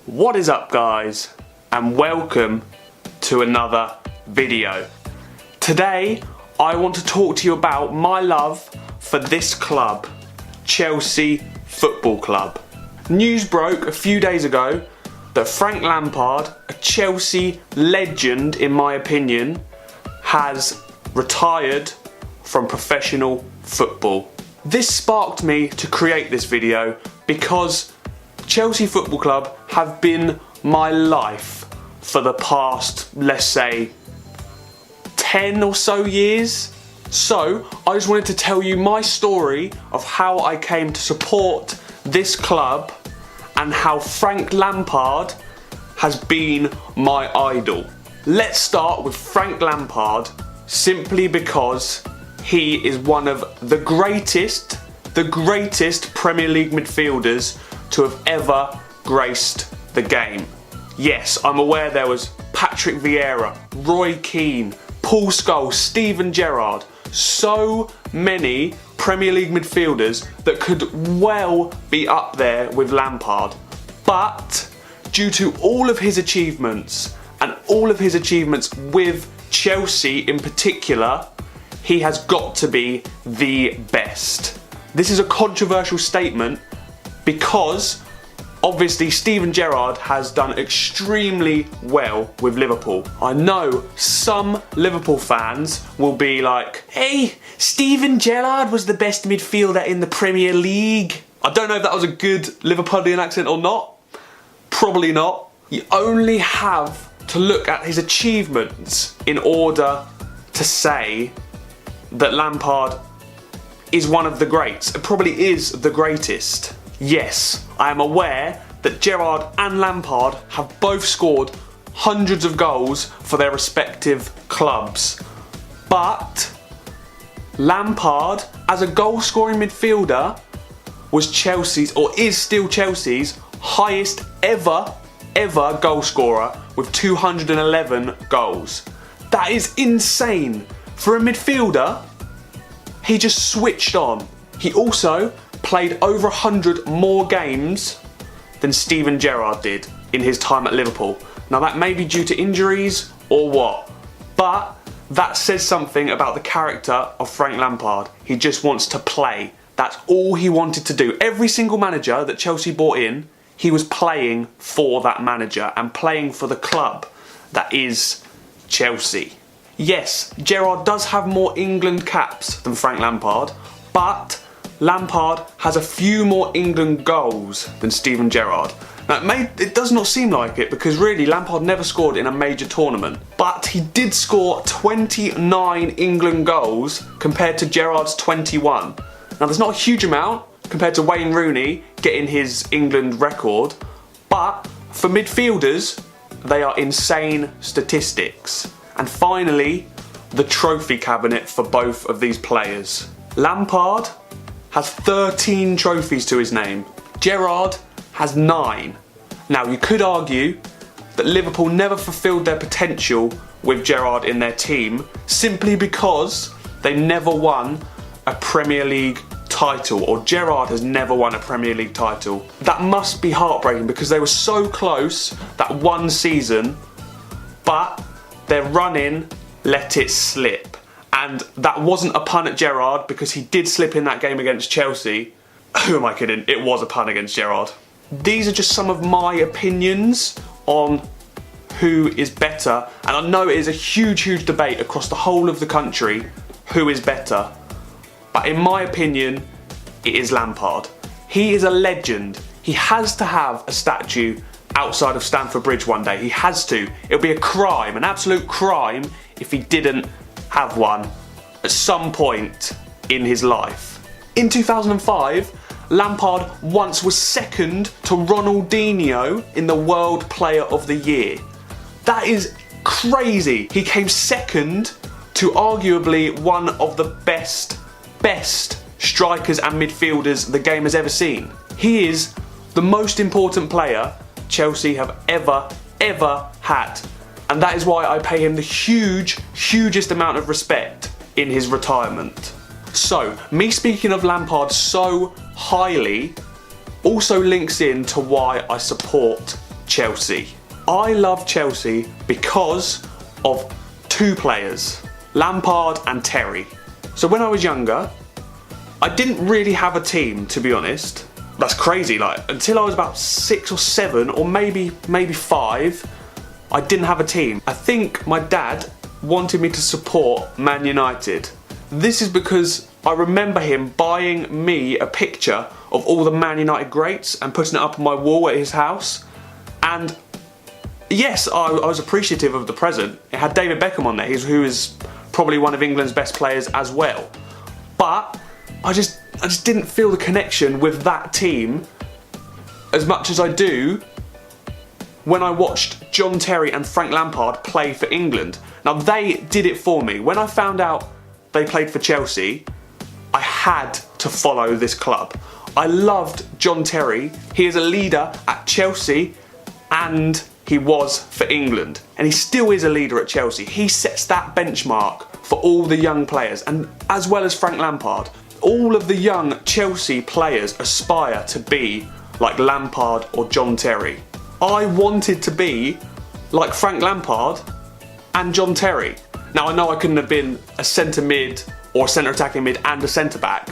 What is up, guys, and welcome to another video. Today I want to talk to you about my love for this club, Chelsea Football Club. News broke a few days ago that Frank Lampard, a Chelsea legend in my opinion, has retired from professional football. This sparked me to create this video because Chelsea Football Club have been my life for the past, let's say, 10 or so years. So I just wanted to tell you my story of how I came to support this club and how Frank Lampard has been my idol. Let's start with Frank Lampard simply because he is one of the greatest Premier League midfielders to have ever graced the game. Yes, I'm aware there was Patrick Vieira, Roy Keane, Paul Scholes, Steven Gerrard, so many Premier League midfielders that could well be up there with Lampard. But due to all of his achievements and all of his achievements with Chelsea in particular, he has got to be the best. This is a controversial statement because obviously Steven Gerrard has done extremely well with Liverpool. I know some Liverpool fans will be like, hey, Steven Gerrard was the best midfielder in the Premier League. I don't know if that was a good Liverpudlian accent or not. Probably not. You only have to look at his achievements in order to say that Lampard is one of the greats. It probably is the greatest. Yes, I am aware that Gerrard and Lampard have both scored hundreds of goals for their respective clubs. But Lampard, as a goal-scoring midfielder, was Chelsea's, or is still Chelsea's, highest ever goal scorer with 211 goals. That is insane. For a midfielder, he just switched on. He also played over 100 more games than Steven Gerrard did in his time at Liverpool. Now that may be due to injuries or what, but that says something about the character of Frank Lampard. He just wants to play. That's all he wanted to do. Every single manager that Chelsea brought in, he was playing for that manager and playing for the club that is Chelsea. Yes, Gerrard does have more England caps than Frank Lampard, but Lampard has a few more England goals than Steven Gerrard. Now it does not seem like it because really Lampard never scored in a major tournament, but he did score 29 England goals compared to Gerrard's 21. Now there's not a huge amount compared to Wayne Rooney getting his England record, but for midfielders they are insane statistics. And finally, the trophy cabinet for both of these players. Lampard has 13 trophies to his name. Gerrard has 9. Now you could argue that Liverpool never fulfilled their potential with Gerrard in their team simply because they never won a Premier League title, or Gerrard has never won a Premier League title. That must be heartbreaking because they were so close that one season, but their run-in let it slip. And that wasn't a pun at Gerrard because he did slip in that game against Chelsea. Who am I kidding? It was a pun against Gerrard. These are just some of my opinions on who is better. And I know it is a huge debate across the whole of the country who is better. But in my opinion, it is Lampard. He is a legend. He has to have a statue outside of Stamford Bridge one day. He has to. It would be a crime, an absolute crime, if he didn't have one at some point in his life. In 2005, Lampard once was second to Ronaldinho in the World Player of the Year. That is crazy. He came second to arguably one of the best strikers and midfielders the game has ever seen. He is the most important player Chelsea have ever had. And that is why I pay him the hugest amount of respect in his retirement. So, me speaking of Lampard so highly also links in to why I support Chelsea. I love Chelsea because of two players, Lampard and Terry. So when I was younger, I didn't really have a team, to be honest. That's crazy, like, until I was about 6 or 7, or maybe 5, I didn't have a team. I think my dad wanted me to support Man United. This is because I remember him buying me a picture of all the Man United greats and putting it up on my wall at his house. And yes, I was appreciative of the present. It had David Beckham on there, who is probably one of England's best players as well. But I just didn't feel the connection with that team as much as I do when I watched John Terry and Frank Lampard play for England. Now, they did it for me. When I found out they played for Chelsea, I had to follow this club. I loved John Terry. He is a leader at Chelsea and he was for England. And he still is a leader at Chelsea. He sets that benchmark for all the young players, and as well as Frank Lampard. All of the young Chelsea players aspire to be like Lampard or John Terry. I wanted to be like Frank Lampard and John Terry. Now, I know I couldn't have been a centre mid or a centre attacking mid and a centre back.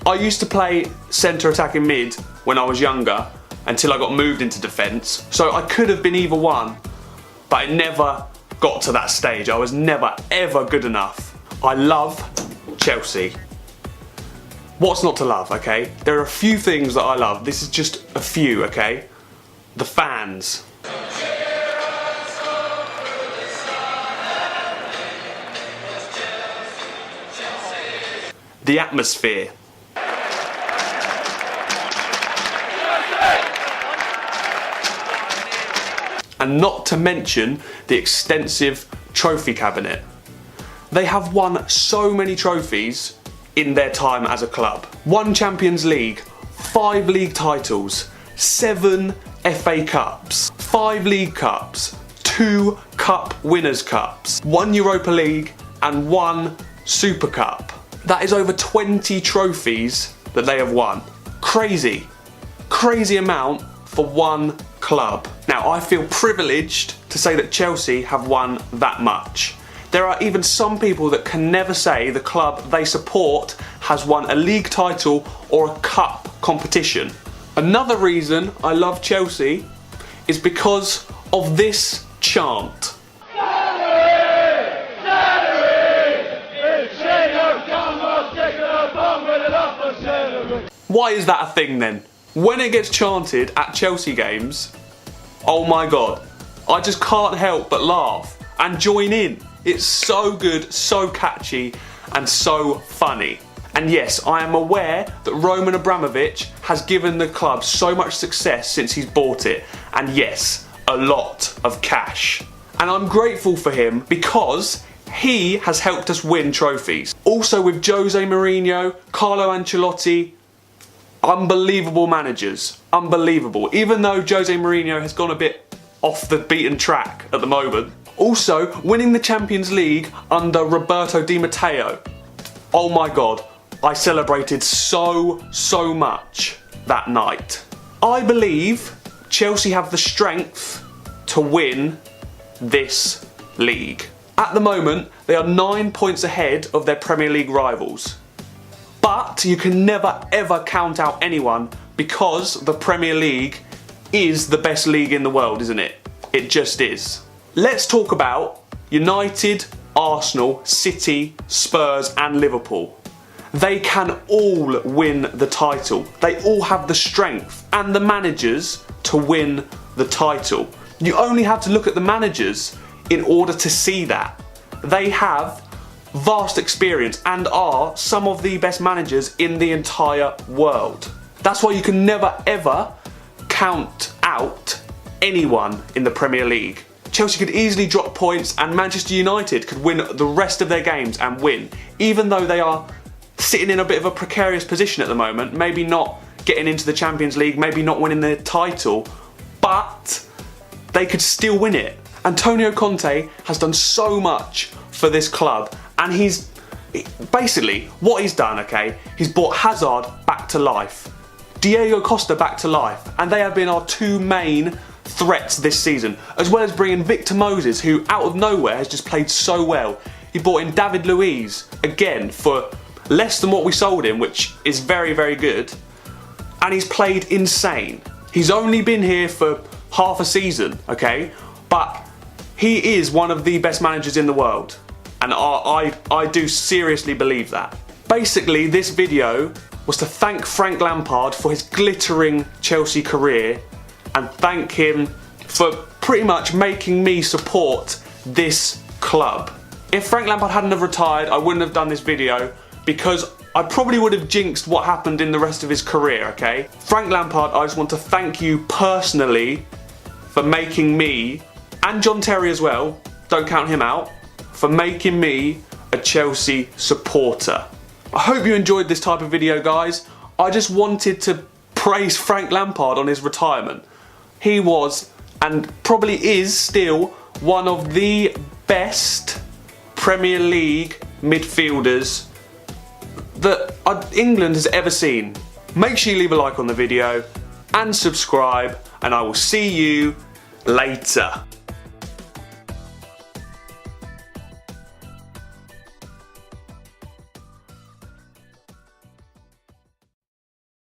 I used to play centre attacking mid when I was younger until I got moved into defence, so I could have been either one, but I never got to that stage. I was never ever good enough. I love Chelsea. What's not to love, okay? There are a few things that I love. This is just a few, okay? The fans. The atmosphere. And not to mention the extensive trophy cabinet. They have won so many trophies in their time as a club. 1 Champions League, 5 league titles, 7 FA Cups, 5 League Cups, 2 Cup Winners' Cups, 1 Europa League and 1 Super Cup. That is over 20 trophies that they have won. Crazy. Crazy amount for one club. Now, I feel privileged to say that Chelsea have won that much. There are even some people that can never say the club they support has won a league title or a cup competition. Another reason I love Chelsea is because of this chant. Why is that a thing then? When it gets chanted at Chelsea games, oh my god, I just can't help but laugh and join in. It's so good, so catchy and so funny. And yes, I am aware that Roman Abramovich has given the club so much success since he's bought it, and yes, a lot of cash. And I'm grateful for him because he has helped us win trophies. Also with Jose Mourinho, Carlo Ancelotti, unbelievable managers, unbelievable. Even though Jose Mourinho has gone a bit off the beaten track at the moment. Also, winning the Champions League under Roberto Di Matteo. Oh my god, I celebrated so much that night. I believe Chelsea have the strength to win this league. At the moment, they are 9 points ahead of their Premier League rivals. But you can never ever count out anyone because the Premier League is the best league in the world, isn't it? It just is. Let's talk about United, Arsenal, City, Spurs and Liverpool. They can all win the title. They all have the strength and the managers to win the title. You only have to look at the managers in order to see that. They have vast experience and are some of the best managers in the entire world. That's why you can never ever count out anyone in the Premier League. Chelsea could easily drop points and Manchester United could win the rest of their games and win, even though they are sitting in a bit of a precarious position at the moment, maybe not getting into the Champions League, maybe not winning the title, but they could still win it. Antonio Conte has done so much for this club, and he's basically what he's done, okay, he's brought Hazard back to life, Diego Costa back to life, and they have been our 2 main threats this season, as well as bringing Victor Moses, who out of nowhere has just played so well. He brought in David Luiz, again, for less than what we sold him, which is very, very good. And he's played insane. He's only been here for half a season, okay? But he is one of the best managers in the world. And I do seriously believe that. Basically, this video was to thank Frank Lampard for his glittering Chelsea career and thank him for pretty much making me support this club. If Frank Lampard hadn't have retired, I wouldn't have done this video because I probably would have jinxed what happened in the rest of his career, okay? Frank Lampard, I just want to thank you personally for making me, and John Terry as well, don't count him out, for making me a Chelsea supporter. I hope you enjoyed this type of video, guys. I just wanted to praise Frank Lampard on his retirement. He was, and probably is still, one of the best Premier League midfielders that England has ever seen. Make sure you leave a like on the video and subscribe, and I will see you later.